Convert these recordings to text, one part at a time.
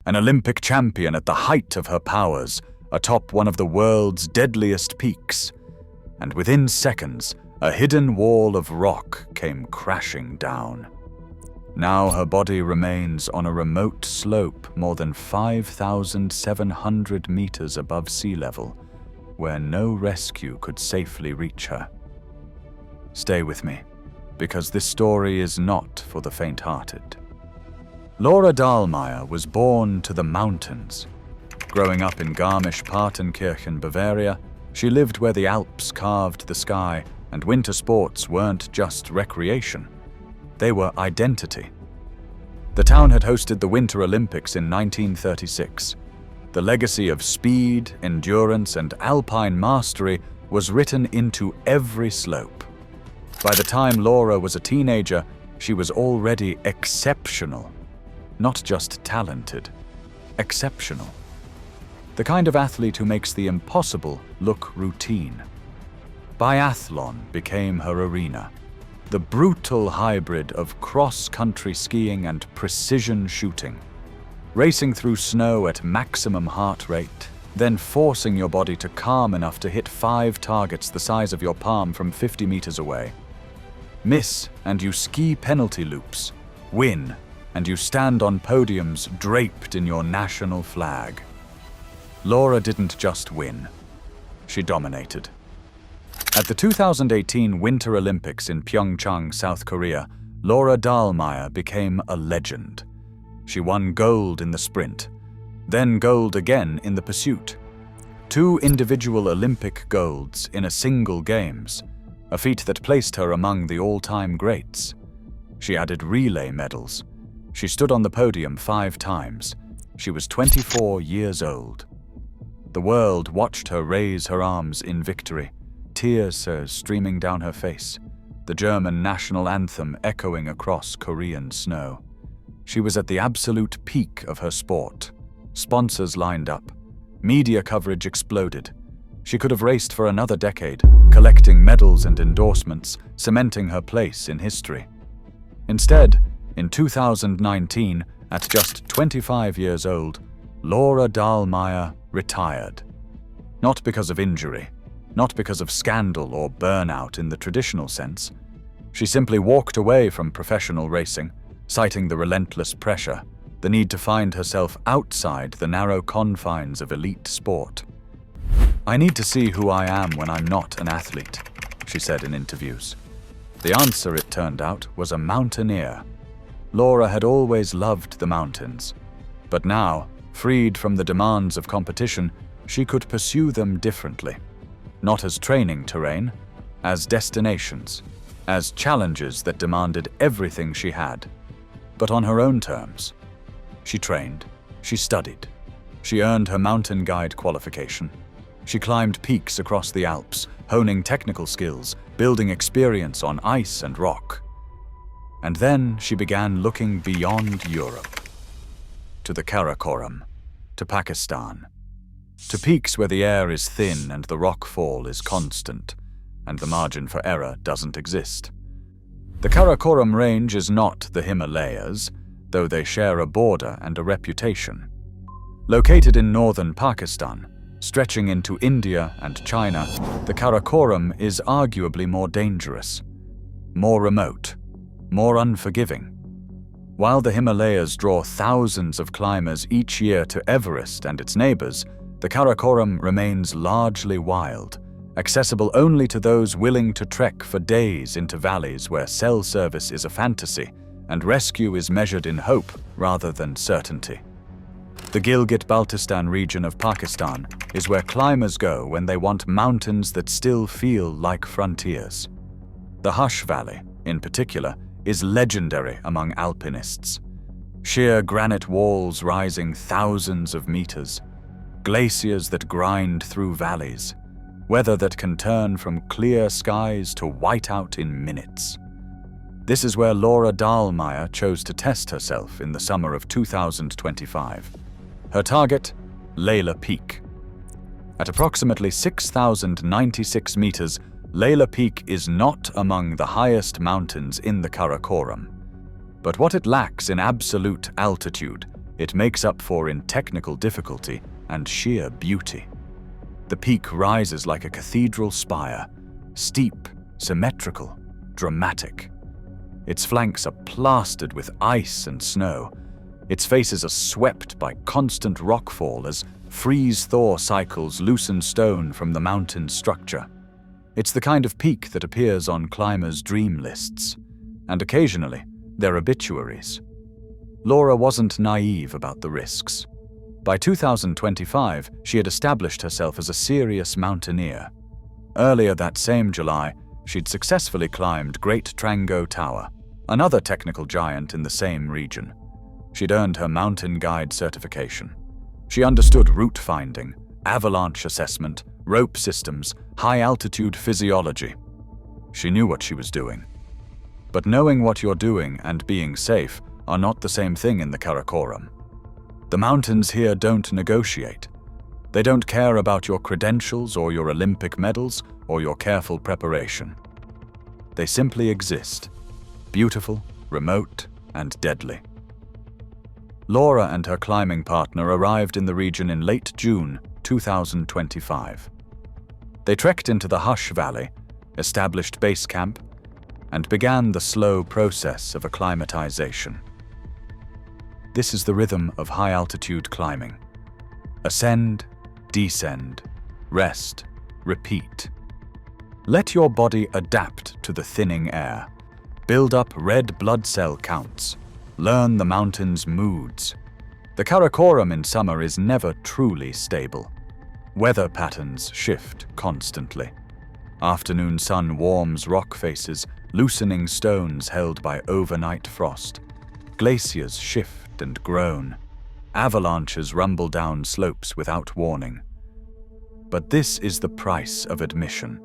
An Olympic champion at the height of her powers, atop one of the world's deadliest peaks. And within seconds, a hidden wall of rock came crashing down. Now her body remains on a remote slope more than 5,700 meters above sea level, where no rescue could safely reach her. Stay with me, because this story is not for the faint-hearted. Laura Dahlmeier was born to the mountains. Growing up in Garmisch-Partenkirchen, Bavaria, she lived where the Alps carved the sky, and winter sports weren't just recreation. They were identity. The town had hosted the Winter Olympics in 1936. The legacy of speed, endurance, and alpine mastery was written into every slope. By the time Laura was a teenager, she was already exceptional. Not just talented, exceptional. The kind of athlete who makes the impossible look routine. Biathlon became her arena, the brutal hybrid of cross-country skiing and precision shooting. Racing through snow at maximum heart rate, then forcing your body to calm enough to hit 5 targets the size of your palm from 50 meters away. Miss, and you ski penalty loops. Win, and you stand on podiums draped in your national flag. Laura didn't just win. She dominated. At the 2018 Winter Olympics in Pyeongchang, South Korea, Laura Dahlmeier became a legend. She won gold in the sprint, then gold again in the pursuit. 2 individual Olympic golds in a single Games, a feat that placed her among the all-time greats. She added relay medals. She stood on the podium 5 times. She was 24 years old. The world watched her raise her arms in victory, tears streaming down her face, the German national anthem echoing across Korean snow. She was at the absolute peak of her sport. Sponsors lined up. Media coverage exploded. She could have raced for another decade, collecting medals and endorsements, cementing her place in history. Instead, in 2019, at just 25 years old, Laura Dahlmeier retired. Not because of injury, not because of scandal or burnout in the traditional sense. She simply walked away from professional racing, citing the relentless pressure, the need to find herself outside the narrow confines of elite sport. "I need to see who I am when I'm not an athlete," she said in interviews. The answer, it turned out, was a mountaineer. Laura had always loved the mountains, but now, freed from the demands of competition, she could pursue them differently. Not as training terrain, as destinations, as challenges that demanded everything she had, but on her own terms. She trained, she studied, she earned her mountain guide qualification. She climbed peaks across the Alps, honing technical skills, building experience on ice and rock. And then she began looking beyond Europe, to the Karakoram, to Pakistan, to peaks where the air is thin and the rockfall is constant, and the margin for error doesn't exist. The Karakoram range is not the Himalayas, though they share a border and a reputation. Located in northern Pakistan, stretching into India and China, the Karakoram is arguably more dangerous, more remote, more unforgiving. While the Himalayas draw thousands of climbers each year to Everest and its neighbors, the Karakoram remains largely wild, accessible only to those willing to trek for days into valleys where cell service is a fantasy and rescue is measured in hope rather than certainty. The Gilgit-Baltistan region of Pakistan is where climbers go when they want mountains that still feel like frontiers. The Hush Valley, in particular, is legendary among alpinists. Sheer granite walls rising thousands of meters, glaciers that grind through valleys, weather that can turn from clear skies to whiteout in minutes. This is where Laura Dahlmeier chose to test herself in the summer of 2025. Her target, Laila Peak. At approximately 6,096 meters, Laila Peak is not among the highest mountains in the Karakoram. But what it lacks in absolute altitude, It makes up for in technical difficulty and sheer beauty. The peak rises like a cathedral spire, steep, symmetrical, dramatic. Its flanks are plastered with ice and snow. Its faces are swept by constant rockfall as freeze-thaw cycles loosen stone from the mountain's structure. It's the kind of peak that appears on climbers' dream lists, and occasionally, their obituaries. Laura wasn't naive about the risks. By 2025, she had established herself as a serious mountaineer. Earlier that same July, she'd successfully climbed Great Trango Tower, another technical giant in the same region. She'd earned her mountain guide certification. She understood route finding, avalanche assessment, rope systems, high-altitude physiology. She knew what she was doing. But knowing what you're doing and being safe are not the same thing in the Karakoram. The mountains here don't negotiate. They don't care about your credentials or your Olympic medals or your careful preparation. They simply exist, beautiful, remote, and deadly. Laura and her climbing partner arrived in the region in late June 2025. They trekked into the Hush Valley, established base camp, and began the slow process of acclimatization. This is the rhythm of high-altitude climbing. Ascend, descend, rest, repeat. Let your body adapt to the thinning air. Build up red blood cell counts. Learn the mountain's moods. The Karakoram in summer is never truly stable. Weather patterns shift constantly. Afternoon sun warms rock faces, loosening stones held by overnight frost. Glaciers shift and groan. Avalanches rumble down slopes without warning. But this is the price of admission.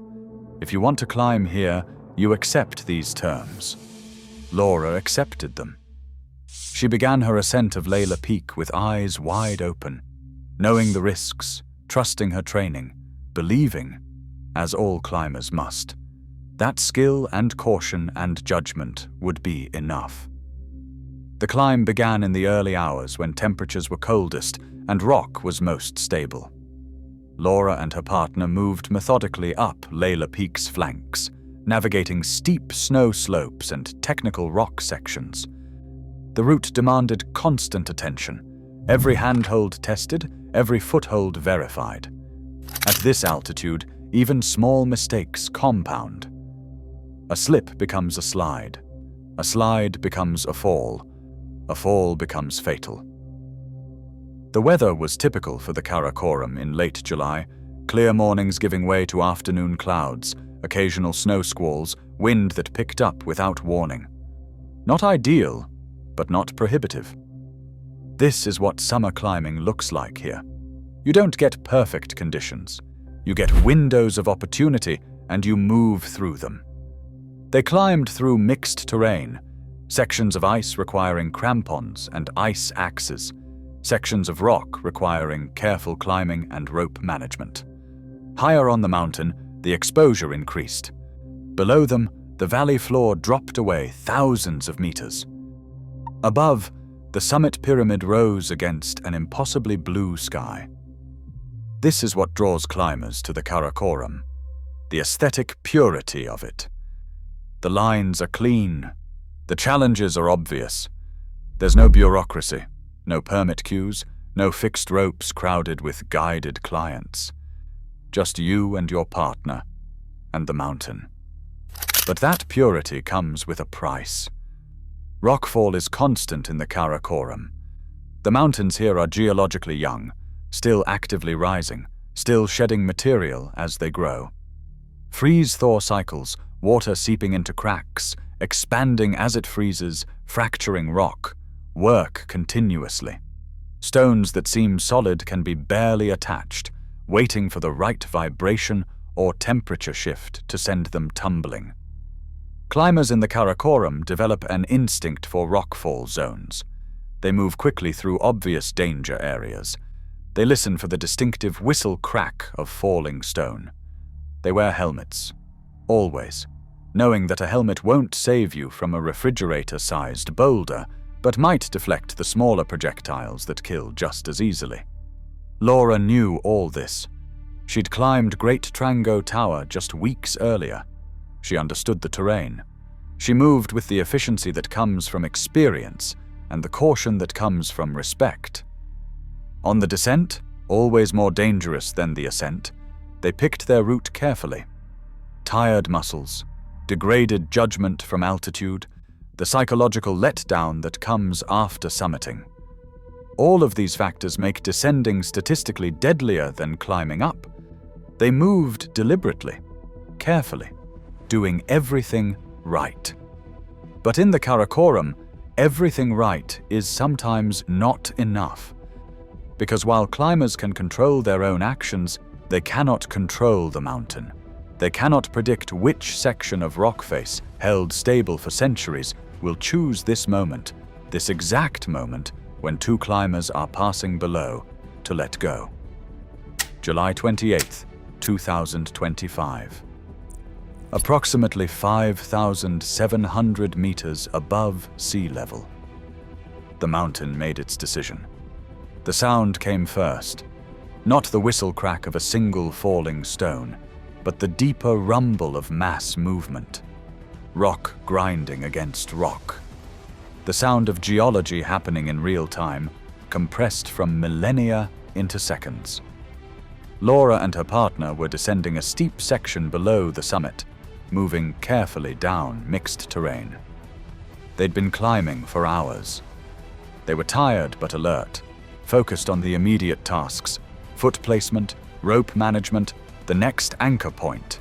If you want to climb here, you accept these terms. Laura accepted them. She began her ascent of Laila Peak with eyes wide open, knowing the risks, trusting her training, believing, as all climbers must, that skill and caution and judgment would be enough. The climb began in the early hours when temperatures were coldest and rock was most stable. Laura and her partner moved methodically up Laila Peak's flanks, navigating steep snow slopes and technical rock sections. The route demanded constant attention, every handhold tested, every foothold verified. At this altitude, even small mistakes compound. A slip becomes a slide becomes a fall becomes fatal. The weather was typical for the Karakoram in late July, clear mornings giving way to afternoon clouds, occasional snow squalls, wind that picked up without warning. Not ideal, but not prohibitive. This is what summer climbing looks like here. You don't get perfect conditions. You get windows of opportunity and you move through them. They climbed through mixed terrain, sections of ice requiring crampons and ice axes, sections of rock requiring careful climbing and rope management. Higher on the mountain, the exposure increased. Below them, the valley floor dropped away thousands of meters. Above, the summit pyramid rose against an impossibly blue sky. This is what draws climbers to the Karakoram, the aesthetic purity of it. The lines are clean. The challenges are obvious. There's no bureaucracy, no permit queues, no fixed ropes crowded with guided clients. Just you and your partner, and the mountain. But that purity comes with a price. Rockfall is constant in the Karakoram. The mountains here are geologically young, still actively rising, still shedding material as they grow. Freeze-thaw cycles, water seeping into cracks, expanding as it freezes, fracturing rock, work continuously. Stones that seem solid can be barely attached, waiting for the right vibration or temperature shift to send them tumbling. Climbers in the Karakoram develop an instinct for rockfall zones. They move quickly through obvious danger areas. They listen for the distinctive whistle crack of falling stone. They wear helmets, always, knowing that a helmet won't save you from a refrigerator-sized boulder, but might deflect the smaller projectiles that kill just as easily. Laura knew all this. She'd climbed Great Trango Tower just weeks earlier. She understood the terrain. She moved with the efficiency that comes from experience and the caution that comes from respect. On the descent, always more dangerous than the ascent, they picked their route carefully. Tired muscles, degraded judgment from altitude, the psychological letdown that comes after summiting. All of these factors make descending statistically deadlier than climbing up. They moved deliberately, carefully, doing everything right. But in the Karakoram, everything right is sometimes not enough. Because while climbers can control their own actions, they cannot control the mountain. They cannot predict which section of rock face, held stable for centuries, will choose this moment, this exact moment, when two climbers are passing below, to let go. July 28, 2025. Approximately 5,700 meters above sea level. The mountain made its decision. The sound came first, not the whistle crack of a single falling stone, but the deeper rumble of mass movement. Rock grinding against rock. The sound of geology happening in real time, compressed from millennia into seconds. Laura and her partner were descending a steep section below the summit, moving carefully down mixed terrain. They'd been climbing for hours. They were tired but alert, focused on the immediate tasks: foot placement, rope management, the next anchor point.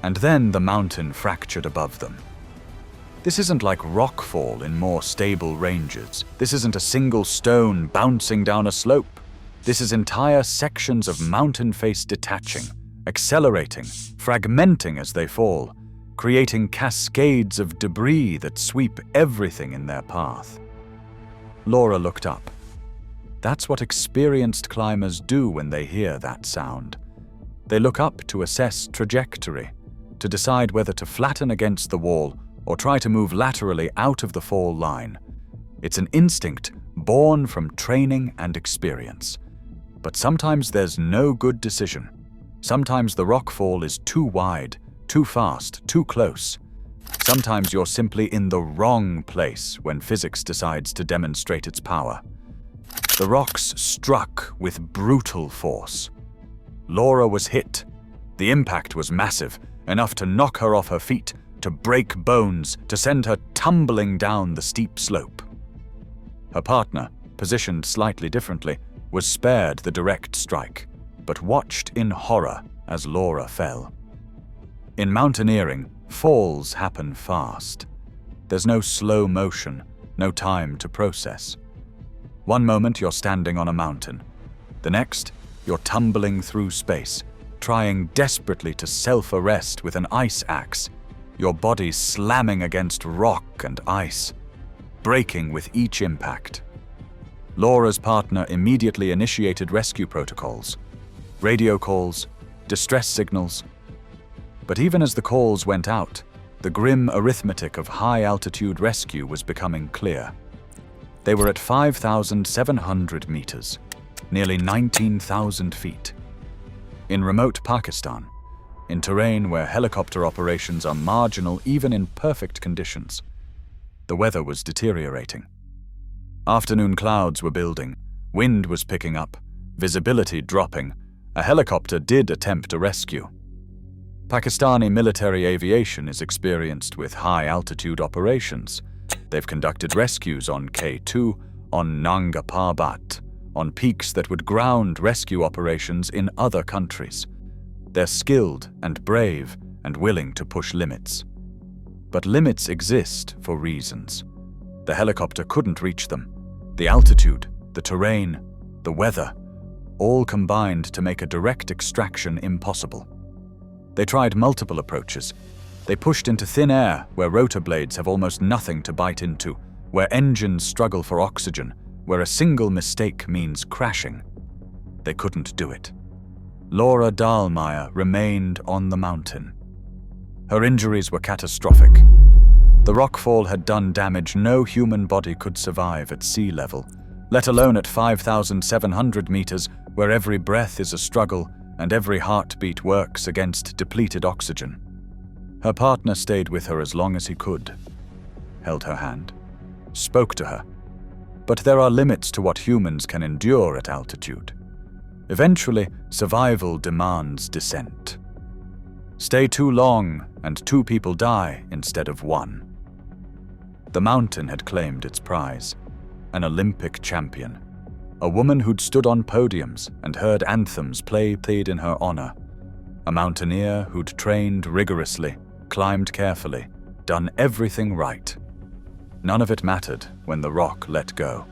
And then the mountain fractured above them. This isn't like Rockfall in more stable ranges. This isn't a single stone bouncing down a slope. This is entire sections of mountain face detaching, accelerating, fragmenting as they fall, creating cascades of debris that sweep everything in their path. Laura looked up. That's what experienced climbers do when they hear that sound. They look up to assess trajectory, to decide whether to flatten against the wall or try to move laterally out of the fall line. It's an instinct born from training and experience. But sometimes there's no good decision. Sometimes the rock fall is too wide, too fast, too close. Sometimes you're simply in the wrong place when physics decides to demonstrate its power. The rocks struck with brutal force. Laura was hit. The impact was massive, enough to knock her off her feet, to break bones, to send her tumbling down the steep slope. Her partner, positioned slightly differently, was spared the direct strike, but watched in horror as Laura fell. In mountaineering, falls happen fast. There's no slow motion, no time to process. One moment you're standing on a mountain. The next, you're tumbling through space, trying desperately to self-arrest with an ice axe, your body slamming against rock and ice, breaking with each impact. Laura's partner immediately initiated rescue protocols, radio calls, distress signals. But even as the calls went out, the grim arithmetic of high-altitude rescue was becoming clear. They were at 5,700 meters, nearly 19,000 feet. In remote Pakistan, in terrain where helicopter operations are marginal even in perfect conditions, the weather was deteriorating. Afternoon clouds were building, wind was picking up, visibility dropping. A helicopter did attempt a rescue. Pakistani military aviation is experienced with high-altitude operations. They've conducted rescues on K2, on Nanga Parbat, on peaks that would ground rescue operations in other countries. They're skilled and brave and willing to push limits. But limits exist for reasons. The helicopter couldn't reach them. The altitude, the terrain, the weather, all combined to make a direct extraction impossible. They tried multiple approaches. They pushed into thin air where rotor blades have almost nothing to bite into, where engines struggle for oxygen, where a single mistake means crashing. They couldn't do it. Laura Dahlmeier remained on the mountain. Her injuries were catastrophic. The rockfall had done damage no human body could survive at sea level, let alone at 5,700 meters, where every breath is a struggle and every heartbeat works against depleted oxygen. Her partner stayed with her as long as he could, held her hand, spoke to her. But there are limits to what humans can endure at altitude. Eventually, survival demands descent. Stay too long and 2 people die instead of 1. The mountain had claimed its prize, an Olympic champion, a woman who'd stood on podiums and heard anthems played in her honor, a mountaineer who'd trained rigorously, climbed carefully, done everything right. None of it mattered when the rock let go.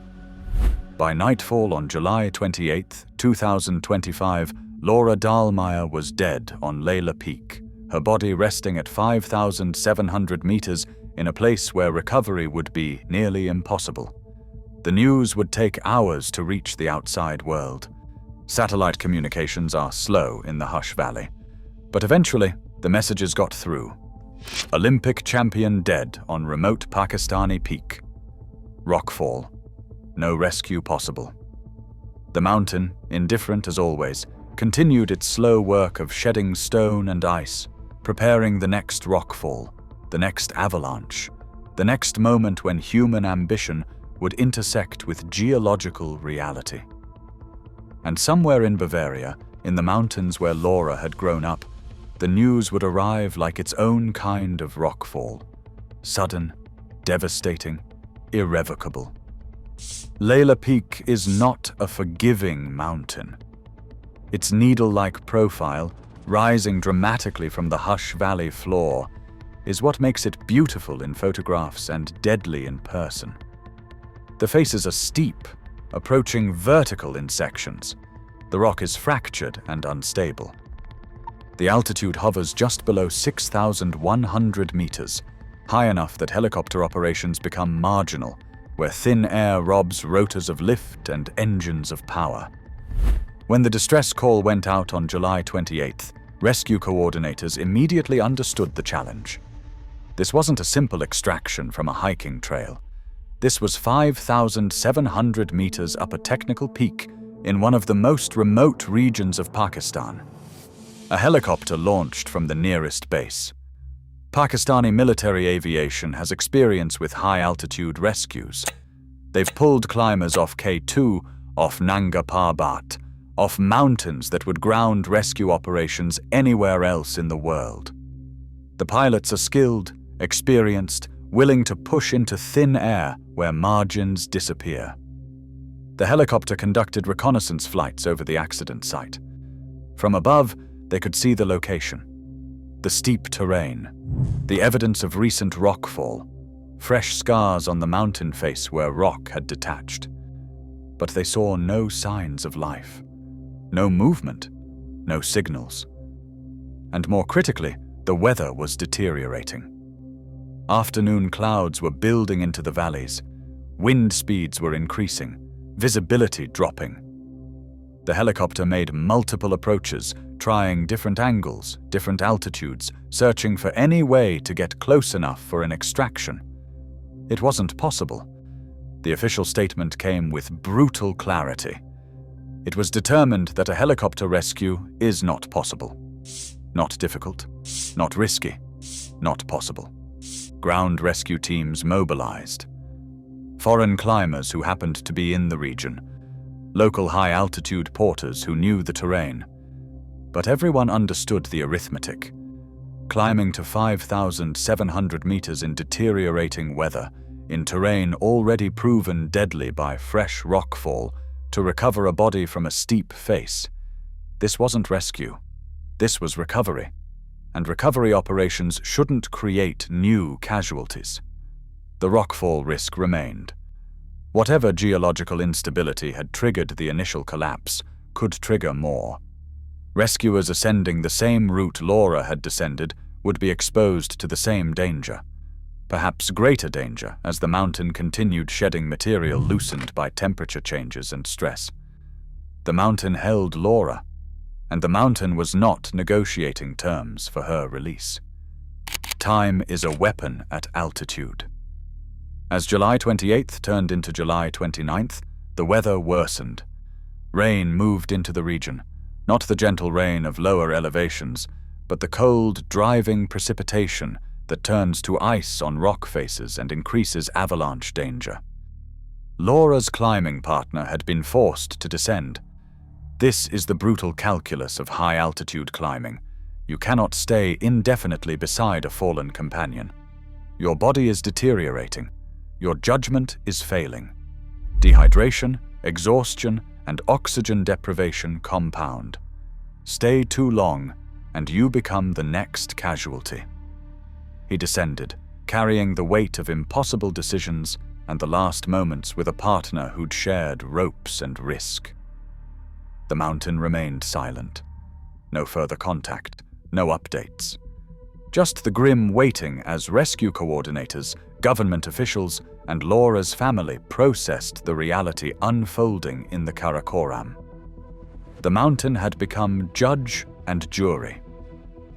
By nightfall on July 28, 2025, Laura Dahlmeier was dead on Laila Peak, her body resting at 5,700 meters in a place where recovery would be nearly impossible. The news would take hours to reach the outside world. Satellite communications are slow in the Hush Valley, but eventually the messages got through. Olympic champion dead on remote Pakistani peak. Rockfall. No rescue possible. The mountain, indifferent as always, continued its slow work of shedding stone and ice, preparing the next rockfall, the next avalanche, the next moment when human ambition would intersect with geological reality. And somewhere in Bavaria, in the mountains where Laura had grown up, the news would arrive like its own kind of rockfall. Sudden, devastating, irrevocable. Laila Peak is not a forgiving mountain. Its needle-like profile, rising dramatically from the Hush Valley floor, is what makes it beautiful in photographs and deadly in person. The faces are steep, approaching vertical in sections. The rock is fractured and unstable. The altitude hovers just below 6,100 meters, high enough that helicopter operations become marginal, where thin air robs rotors of lift and engines of power. When the distress call went out on July 28th, rescue coordinators immediately understood the challenge. This wasn't a simple extraction from a hiking trail. This was 5,700 meters up a technical peak in one of the most remote regions of Pakistan. A helicopter launched from the nearest base. Pakistani military aviation has experience with high-altitude rescues. They've pulled climbers off K2, off Nanga Parbat, off mountains that would ground rescue operations anywhere else in the world. The pilots are skilled, experienced, willing to push into thin air where margins disappear. The helicopter conducted reconnaissance flights over the accident site. From above, they could see the location. The steep terrain, the evidence of recent rockfall, fresh scars on the mountain face where rock had detached. But they saw no signs of life, no movement, no signals. And more critically, the weather was deteriorating. Afternoon clouds were building into the valleys, wind speeds were increasing, visibility dropping. The helicopter made multiple approaches, trying different angles, different altitudes, searching for any way to get close enough for an extraction. It wasn't possible. The official statement came with brutal clarity. It was determined that a helicopter rescue is not possible. Not difficult, not risky, not possible. Ground rescue teams mobilized. Foreign climbers who happened to be in the region. Local high-altitude porters who knew the terrain. But everyone understood the arithmetic. Climbing to 5,700 meters in deteriorating weather, in terrain already proven deadly by fresh rockfall, to recover a body from a steep face. This wasn't rescue. This was recovery. And recovery operations shouldn't create new casualties. The rockfall risk remained. Whatever geological instability had triggered the initial collapse could trigger more. Rescuers ascending the same route Laura had descended would be exposed to the same danger. Perhaps greater danger as the mountain continued shedding material loosened by temperature changes and stress. The mountain held Laura, and the mountain was not negotiating terms for her release. Time is a weapon at altitude. As July 28th turned into July 29th, the weather worsened. Rain moved into the region, not the gentle rain of lower elevations, but the cold, driving precipitation that turns to ice on rock faces and increases avalanche danger. Laura's climbing partner had been forced to descend. This is the brutal calculus of high-altitude climbing. You cannot stay indefinitely beside a fallen companion. Your body is deteriorating. Your judgment is failing. Dehydration, exhaustion, and oxygen deprivation compound. Stay too long, and you become the next casualty. He descended, carrying the weight of impossible decisions and the last moments with a partner who'd shared ropes and risk. The mountain remained silent. No further contact, no updates. Just the grim waiting as rescue coordinators, government officials, and Laura's family processed the reality unfolding in the Karakoram. The mountain had become judge and jury.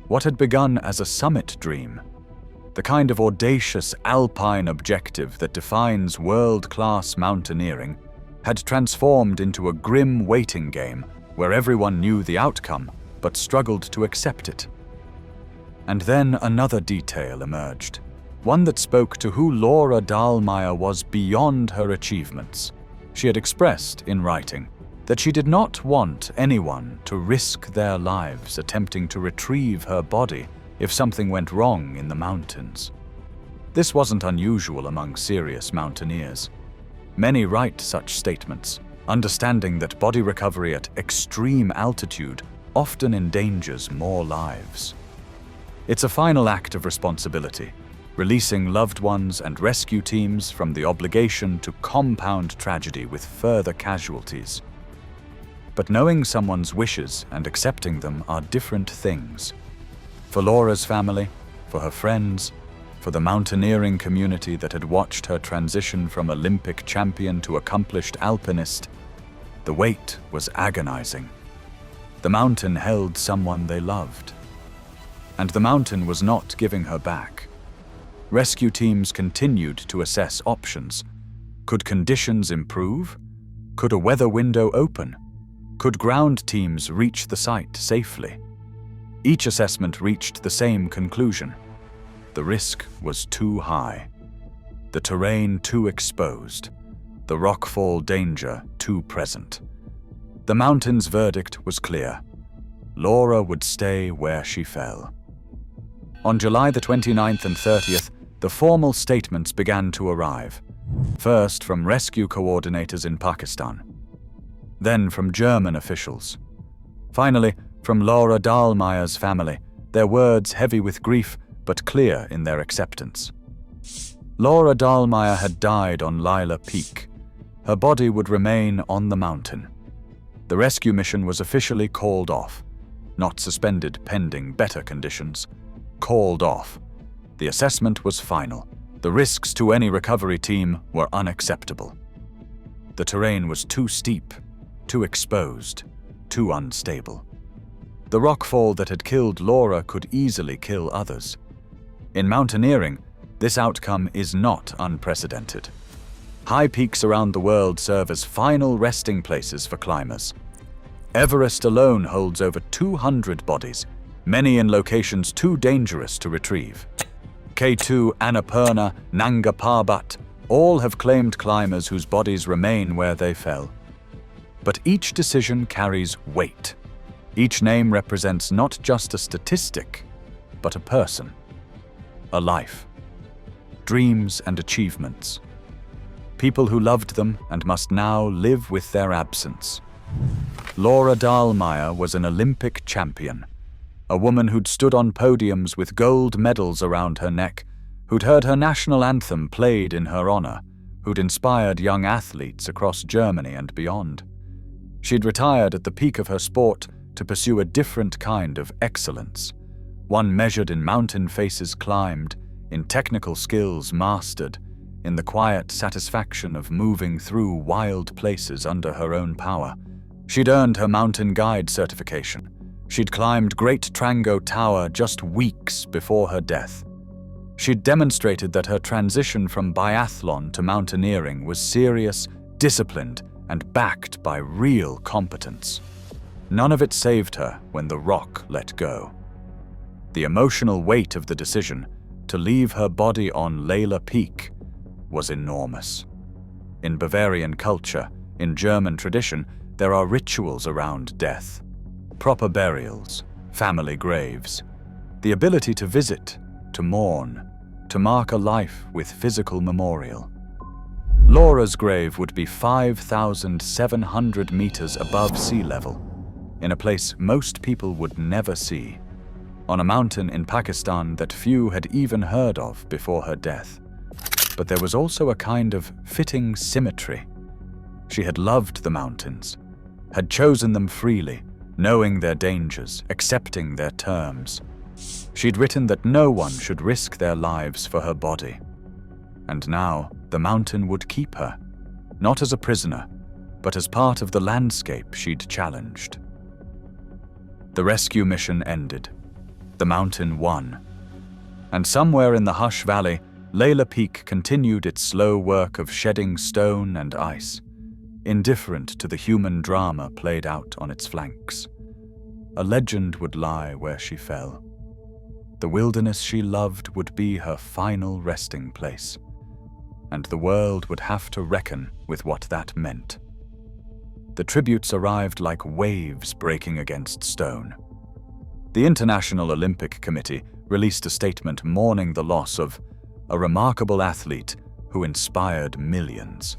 What had begun as a summit dream, the kind of audacious alpine objective that defines world-class mountaineering, had transformed into a grim waiting game where everyone knew the outcome but struggled to accept it. And then another detail emerged, one that spoke to who Laura Dahlmeier was beyond her achievements. She had expressed in writing that she did not want anyone to risk their lives attempting to retrieve her body if something went wrong in the mountains. This wasn't unusual among serious mountaineers. Many write such statements, understanding that body recovery at extreme altitude often endangers more lives. It's a final act of responsibility, releasing loved ones and rescue teams from the obligation to compound tragedy with further casualties. But knowing someone's wishes and accepting them are different things. For Laura's family, for her friends, for the mountaineering community that had watched her transition from Olympic champion to accomplished alpinist, the wait was agonizing. The mountain held someone they loved. And the mountain was not giving her back. Rescue teams continued to assess options. Could conditions improve? Could a weather window open? Could ground teams reach the site safely? Each assessment reached the same conclusion. The risk was too high. The terrain too exposed. The rockfall danger too present. The mountain's verdict was clear. Laura would stay where she fell. On July the 29th and 30th, the formal statements began to arrive. First from rescue coordinators in Pakistan. Then from German officials. Finally, from Laura Dahlmeier's family, their words heavy with grief but clear in their acceptance. Laura Dahlmeier had died on Laila Peak. Her body would remain on the mountain. The rescue mission was officially called off, not suspended pending better conditions. Called off. The assessment was final. The risks to any recovery team were unacceptable. The terrain was too steep, too exposed, too unstable. The rockfall that had killed Laura could easily kill others. In mountaineering, this outcome is not unprecedented. High peaks around the world serve as final resting places for climbers. Everest alone holds over 200 bodies, many in locations too dangerous to retrieve. K2, Annapurna, Nanga Parbat, all have claimed climbers whose bodies remain where they fell. But each decision carries weight. Each name represents not just a statistic, but a person, a life, dreams and achievements. People who loved them and must now live with their absence. Laura Dahlmeier was an Olympic champion, a woman who'd stood on podiums with gold medals around her neck, who'd heard her national anthem played in her honor, who'd inspired young athletes across Germany and beyond. She'd retired at the peak of her sport to pursue a different kind of excellence, one measured in mountain faces climbed, in technical skills mastered, in the quiet satisfaction of moving through wild places under her own power. She'd earned her mountain guide certification. She'd climbed Great Trango Tower just weeks before her death. She'd demonstrated that her transition from biathlon to mountaineering was serious, disciplined, and backed by real competence. None of it saved her when the rock let go. The emotional weight of the decision to leave her body on Laila Peak was enormous. In Bavarian culture, in German tradition, there are rituals around death. Proper burials, family graves, the ability to visit, to mourn, to mark a life with physical memorial. Laura's grave would be 5,700 meters above sea level, in a place most people would never see, on a mountain in Pakistan that few had even heard of before her death. But there was also a kind of fitting symmetry. She had loved the mountains, had chosen them freely, knowing their dangers, accepting their terms. She'd written that no one should risk their lives for her body. And now the mountain would keep her, not as a prisoner, but as part of the landscape she'd challenged. The rescue mission ended. The mountain won. And somewhere in the Hush Valley, Laila Peak continued its slow work of shedding stone and ice, indifferent to the human drama played out on its flanks. A legend would lie where she fell. The wilderness she loved would be her final resting place, and the world would have to reckon with what that meant. The tributes arrived like waves breaking against stone. The International Olympic Committee released a statement mourning the loss of a remarkable athlete who inspired millions.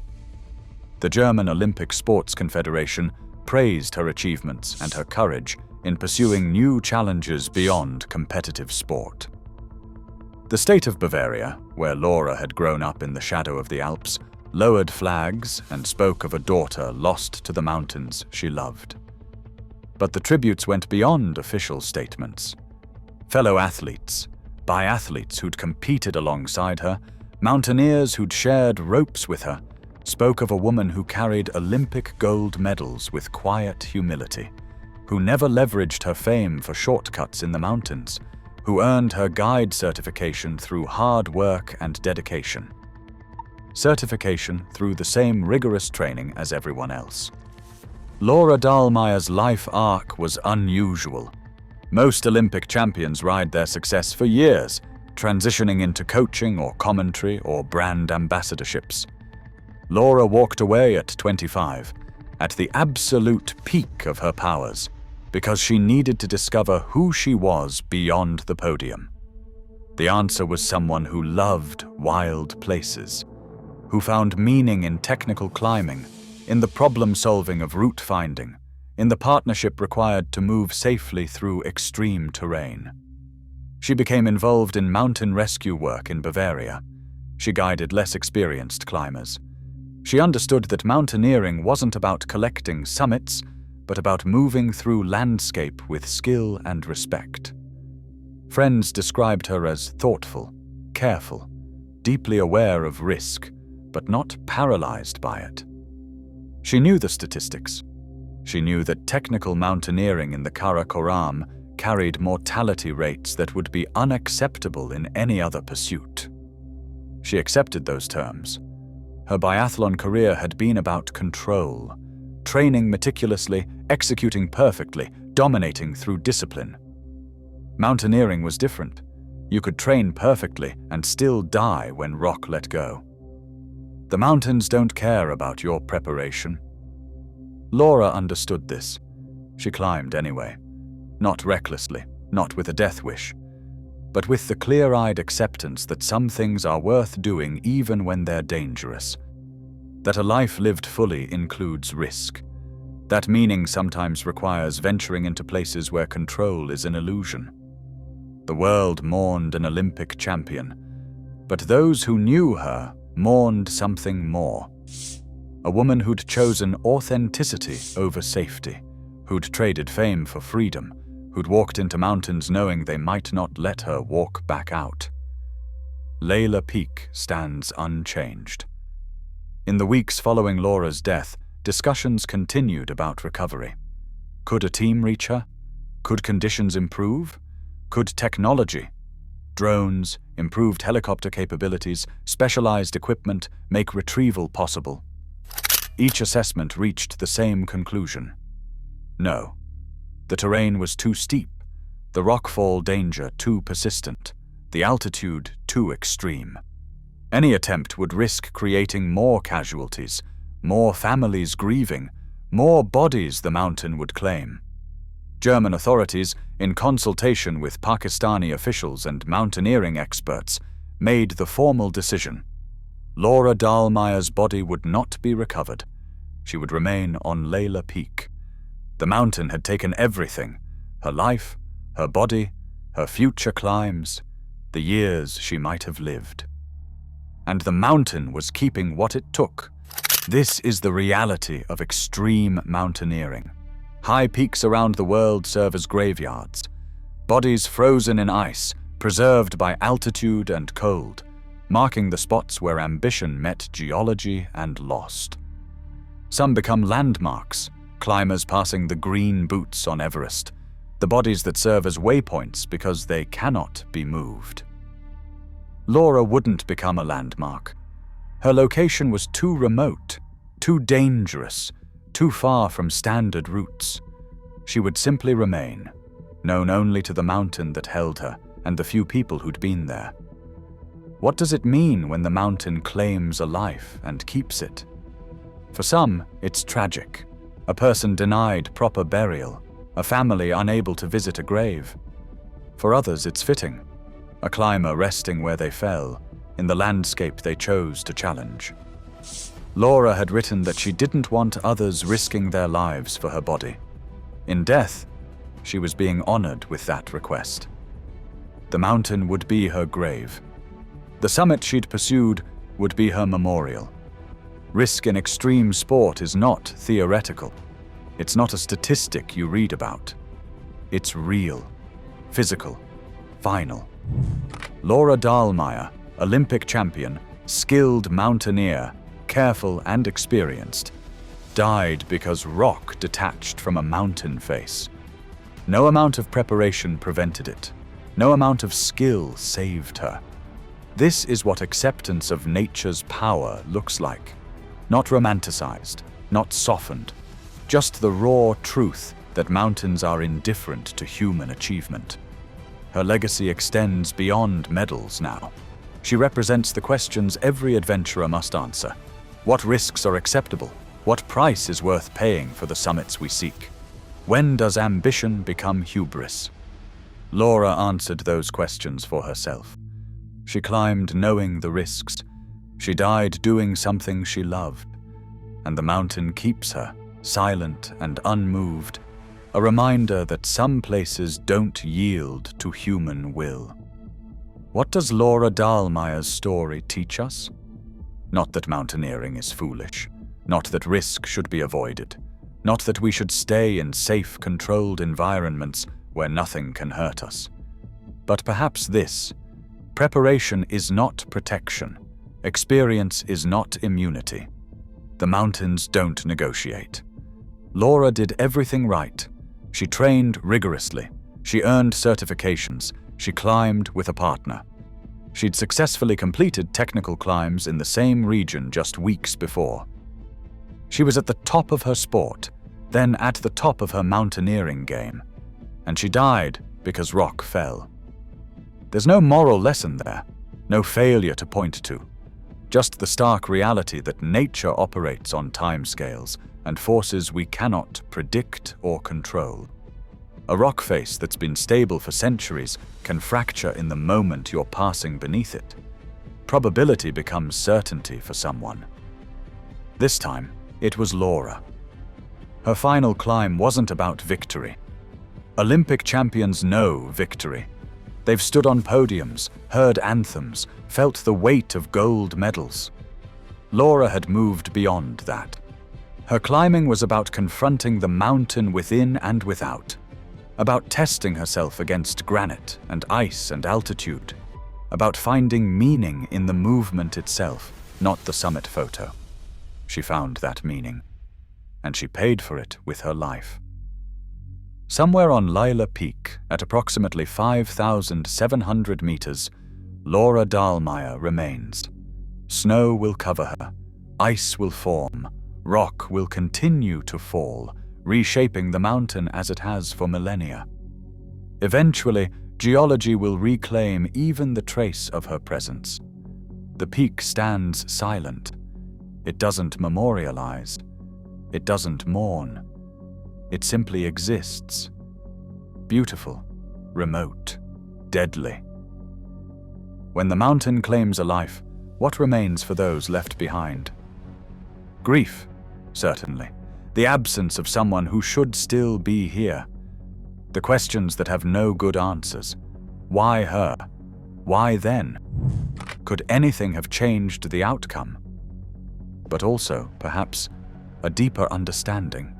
The German Olympic Sports Confederation praised her achievements and her courage in pursuing new challenges beyond competitive sport. The state of Bavaria, where Laura had grown up in the shadow of the Alps, lowered flags and spoke of a daughter lost to the mountains she loved. But the tributes went beyond official statements. Fellow athletes, biathletes who'd competed alongside her, mountaineers who'd shared ropes with her, spoke of a woman who carried Olympic gold medals with quiet humility, who never leveraged her fame for shortcuts in the mountains, who earned her guide certification through hard work and dedication. Certification through the same rigorous training as everyone else. Laura Dahlmeier's life arc was unusual. Most Olympic champions ride their success for years, transitioning into coaching or commentary or brand ambassadorships. Laura walked away at 25, at the absolute peak of her powers, because she needed to discover who she was beyond the podium. The answer was someone who loved wild places, who found meaning in technical climbing, in the problem-solving of route finding, in the partnership required to move safely through extreme terrain. She became involved in mountain rescue work in Bavaria. She guided less experienced climbers. She understood that mountaineering wasn't about collecting summits, but about moving through landscape with skill and respect. Friends described her as thoughtful, careful, deeply aware of risk, but not paralyzed by it. She knew the statistics. She knew that technical mountaineering in the Karakoram carried mortality rates that would be unacceptable in any other pursuit. She accepted those terms. Her biathlon career had been about control, training meticulously, executing perfectly, dominating through discipline. Mountaineering was different. You could train perfectly and still die when rock let go. The mountains don't care about your preparation. Laura understood this. She climbed anyway. Not recklessly, not with a death wish, but with the clear-eyed acceptance that some things are worth doing even when they're dangerous. That a life lived fully includes risk. That meaning sometimes requires venturing into places where control is an illusion. The world mourned an Olympic champion, but those who knew her mourned something more. A woman who'd chosen authenticity over safety, who'd traded fame for freedom, who'd walked into mountains knowing they might not let her walk back out. Laila Peak stands unchanged. In the weeks following Laura's death, discussions continued about recovery. Could a team reach her? Could conditions improve? Could technology? Drones, improved helicopter capabilities, specialized equipment make retrieval possible. Each assessment reached the same conclusion. No. The terrain was too steep, the rockfall danger too persistent, the altitude too extreme. Any attempt would risk creating more casualties, more families grieving, more bodies the mountain would claim. German authorities, in consultation with Pakistani officials and mountaineering experts, made the formal decision. Laura Dahlmeier's body would not be recovered. She would remain on Laila Peak. The mountain had taken everything: her life, her body, her future climbs, the years she might have lived. And the mountain was keeping what it took. This is the reality of extreme mountaineering. High peaks around the world serve as graveyards. Bodies frozen in ice, preserved by altitude and cold, marking the spots where ambition met geology and lost. Some become landmarks, climbers passing the green boots on Everest, the bodies that serve as waypoints because they cannot be moved. Laura wouldn't become a landmark. Her location was too remote, too dangerous, too far from standard routes. She would simply remain, known only to the mountain that held her and the few people who'd been there. What does it mean when the mountain claims a life and keeps it? For some, it's tragic. A person denied proper burial, a family unable to visit a grave. For others, it's fitting. A climber resting where they fell, in the landscape they chose to challenge. Laura had written that she didn't want others risking their lives for her body. In death, she was being honored with that request. The mountain would be her grave. The summit she'd pursued would be her memorial. Risk in extreme sport is not theoretical. It's not a statistic you read about. It's real, physical, final. Laura Dahlmeier, Olympic champion, skilled mountaineer, careful and experienced, died because rock detached from a mountain face. No amount of preparation prevented it. No amount of skill saved her. This is what acceptance of nature's power looks like. Not romanticized, not softened, just the raw truth that mountains are indifferent to human achievement. Her legacy extends beyond medals now. She represents the questions every adventurer must answer. What risks are acceptable? What price is worth paying for the summits we seek? When does ambition become hubris? Laura answered those questions for herself. She climbed knowing the risks. She died doing something she loved. And the mountain keeps her, silent and unmoved, a reminder that some places don't yield to human will. What does Laura Dahlmeier's story teach us? Not that mountaineering is foolish, not that risk should be avoided, not that we should stay in safe, controlled environments where nothing can hurt us. But perhaps this: preparation is not protection, experience is not immunity. The mountains don't negotiate. Laura did everything right. She trained rigorously. She earned certifications. She climbed with a partner. She'd successfully completed technical climbs in the same region just weeks before. She was at the top of her sport, then at the top of her mountaineering game. And she died because rock fell. There's no moral lesson there, no failure to point to. Just the stark reality that nature operates on timescales and forces we cannot predict or control. A rock face that's been stable for centuries can fracture in the moment you're passing beneath it. Probability becomes certainty for someone. This time, it was Laura. Her final climb wasn't about victory. Olympic champions know victory. They've stood on podiums, heard anthems, felt the weight of gold medals. Laura had moved beyond that. Her climbing was about confronting the mountain within and without, about testing herself against granite and ice and altitude, about finding meaning in the movement itself, not the summit photo. She found that meaning, and she paid for it with her life. Somewhere on Laila Peak, at approximately 5,700 meters, Laura Dahlmeier remains. Snow will cover her, ice will form, rock will continue to fall, reshaping the mountain as it has for millennia. Eventually, geology will reclaim even the trace of her presence. The peak stands silent. It doesn't memorialize. It doesn't mourn. It simply exists. Beautiful, remote, deadly. When the mountain claims a life, what remains for those left behind? Grief, certainly. The absence of someone who should still be here. The questions that have no good answers. Why her? Why then? Could anything have changed the outcome? But also, perhaps, a deeper understanding.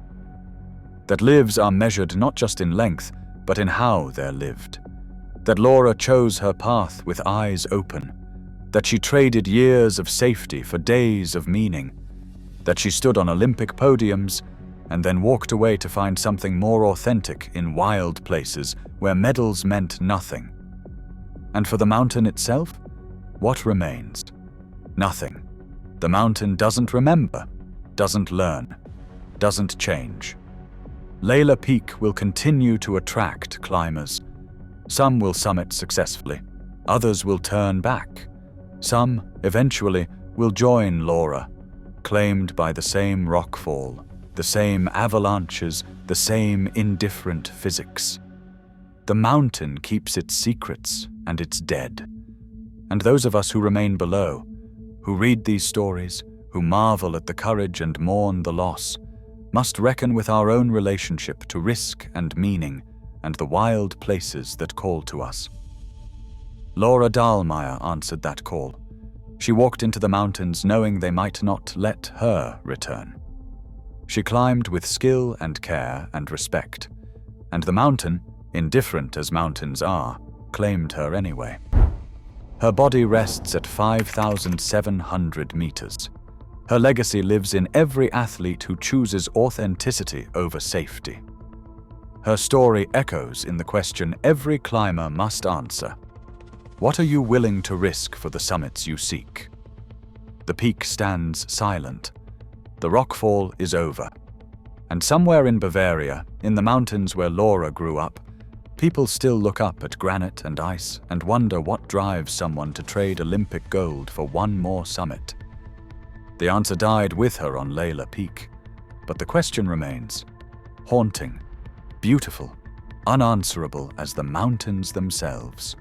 That lives are measured not just in length, but in how they're lived. That Laura chose her path with eyes open. That she traded years of safety for days of meaning. That she stood on Olympic podiums and then walked away to find something more authentic in wild places where medals meant nothing. And for the mountain itself, what remains? Nothing. The mountain doesn't remember, doesn't learn, doesn't change. Laila Peak will continue to attract climbers. Some will summit successfully, others will turn back. Some, eventually, will join Laura, claimed by the same rockfall, the same avalanches, the same indifferent physics. The mountain keeps its secrets and its dead. And those of us who remain below, who read these stories, who marvel at the courage and mourn the loss, must reckon with our own relationship to risk and meaning and the wild places that call to us. Laura Dahlmeier answered that call. She walked into the mountains knowing they might not let her return. She climbed with skill and care and respect, and the mountain, indifferent as mountains are, claimed her anyway. Her body rests at 5,700 meters. Her legacy lives in every athlete who chooses authenticity over safety. Her story echoes in the question every climber must answer. What are you willing to risk for the summits you seek? The peak stands silent. The rockfall is over. And somewhere in Bavaria, in the mountains where Laura grew up, people still look up at granite and ice and wonder what drives someone to trade Olympic gold for one more summit. The answer died with her on Laila Peak, but the question remains, haunting, beautiful, unanswerable as the mountains themselves.